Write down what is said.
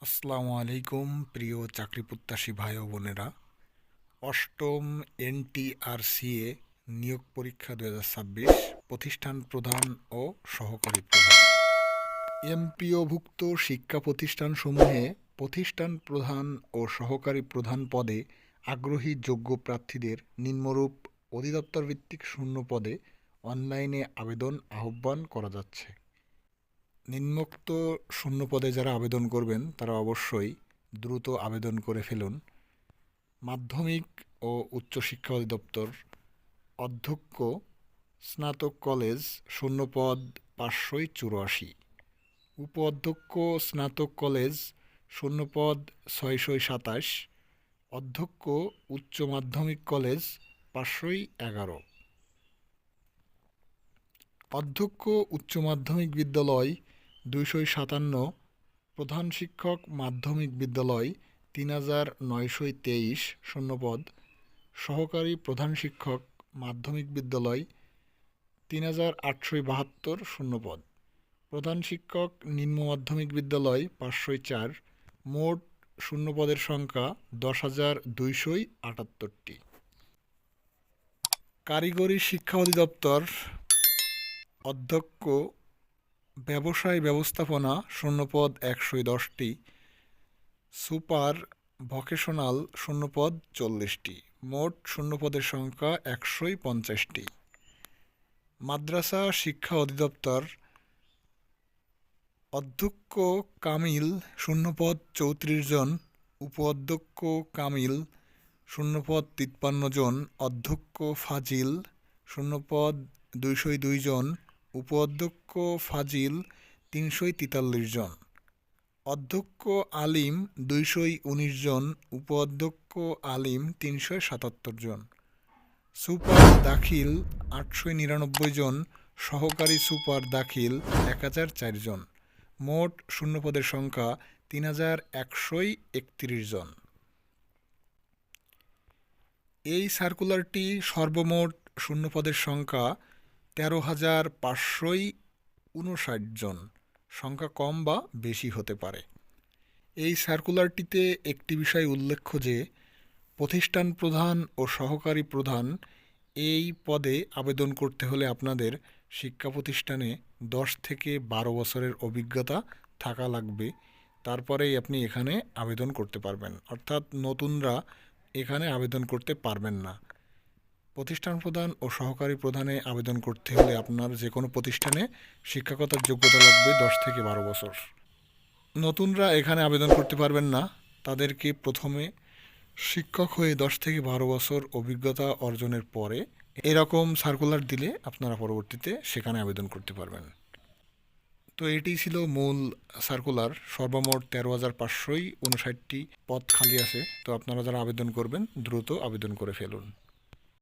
আসসালামু আলাইকুম প্রিয় চাকরি প্রত্যাশী ভাই ও বোনেরা। অষ্টম NTRCA নিয়োগ পরীক্ষা 2026 প্রতিষ্ঠান প্রধান ও সহকারী প্রধান। এমপিওভুক্ত শিক্ষা প্রতিষ্ঠানসমূহে প্রতিষ্ঠান প্রধান ও সহকারী প্রধান পদে আগ্রহী যোগ্য প্রার্থীদের নিম্নরূপ অধিদপ্তর ভিত্তিক শূন্য পদে অনলাইনে আবেদন আহ্বান করা যাচ্ছে। নিম্নোক্ত শূন্য পদে যারা আবেদন করবেন তারা অবশ্যই দ্রুত আবেদন করে ফেলুন। মাধ্যমিক ও উচ্চশিক্ষা অধিদপ্তর, অধ্যক্ষ, স্নাতক কলেজ, শূন্যপদ 584। উপ অধ্যক্ষ স্নাতক কলেজ, শূন্যপদ 627। অধ্যক্ষ উচ্চ মাধ্যমিক কলেজ 511। অধ্যক্ষ উচ্চ মাধ্যমিক বিদ্যালয় 257। প্রধান শিক্ষক মাধ্যমিক বিদ্যালয় 3923 শূন্যপদ। সহকারী প্রধান শিক্ষক মাধ্যমিক বিদ্যালয় 3872 শূন্যপদ। প্রধান শিক্ষক নিম্ন মাধ্যমিক বিদ্যালয় 504। মোট শূন্যপদের সংখ্যা 10,278টি। কারিগরি শিক্ষা অধিদপ্তর, অধ্যক্ষ ব্যবসায় ব্যবস্থাপনা, শূন্যপদ 110টি। সুপার ভোকেশনাল, শূন্যপদ 40টি। মোট শূন্যপদের সংখ্যা 150টি। মাদ্রাসা শিক্ষা অধিদপ্তর, অধ্যক্ষ কামিল, শূন্যপদ 34 জন। উপ অধ্যক্ষ কামিল, শূন্যপদ 53 জন। অধ্যক্ষ ফাজিল, শূন্যপদ 202 জন। উপ অধ্যক্ষ ফাজিল 343 জন। অধ্যক্ষ আলিম 219 জন। উপ অধ্যক্ষ আলিম 377 জন। সুপার দাখিল 899 জন। সহকারী সুপার দাখিল 1004 জন। মোট শূন্যপদের সংখ্যা 3131 জন। এই সার্কুলারটি সর্বমোট শূন্যপদের সংখ্যা 13,559 জন। সংখ্যা কম বা বেশি হতে পারে। এই সার্কুলারটিতে একটি বিষয় উল্লেখ্য যে প্রতিষ্ঠান প্রধান ও সহকারী প্রধান এই পদে আবেদন করতে হলে আপনাদের শিক্ষা প্রতিষ্ঠানে 10 থেকে 12 বছরের অভিজ্ঞতা থাকা লাগবে। তারপরেই আপনি এখানে আবেদন করতে পারবেন, অর্থাৎ নতুনরা এখানে আবেদন করতে পারবেন না। প্রতিষ্ঠান প্রধান ও সহকারী প্রধানে আবেদন করতে হলে আপনার যে কোনো প্রতিষ্ঠানে শিক্ষকতার যোগ্যতা লাগবে 10 থেকে 12 বছর। নতুনরা এখানে আবেদন করতে পারবেন না, তাদেরকে প্রথমে শিক্ষক হয়ে 10 থেকে 12 বছর অভিজ্ঞতা অর্জনের পরে এরকম সার্কুলার দিলে আপনারা পরবর্তীতে সেখানে আবেদন করতে পারবেন। তো এটি ছিল মূল সার্কুলার। সর্বমোট 13,559টি পদ খালি আছে। তো আপনারা যারা আবেদন করবেন দ্রুত আবেদন করে ফেলুন।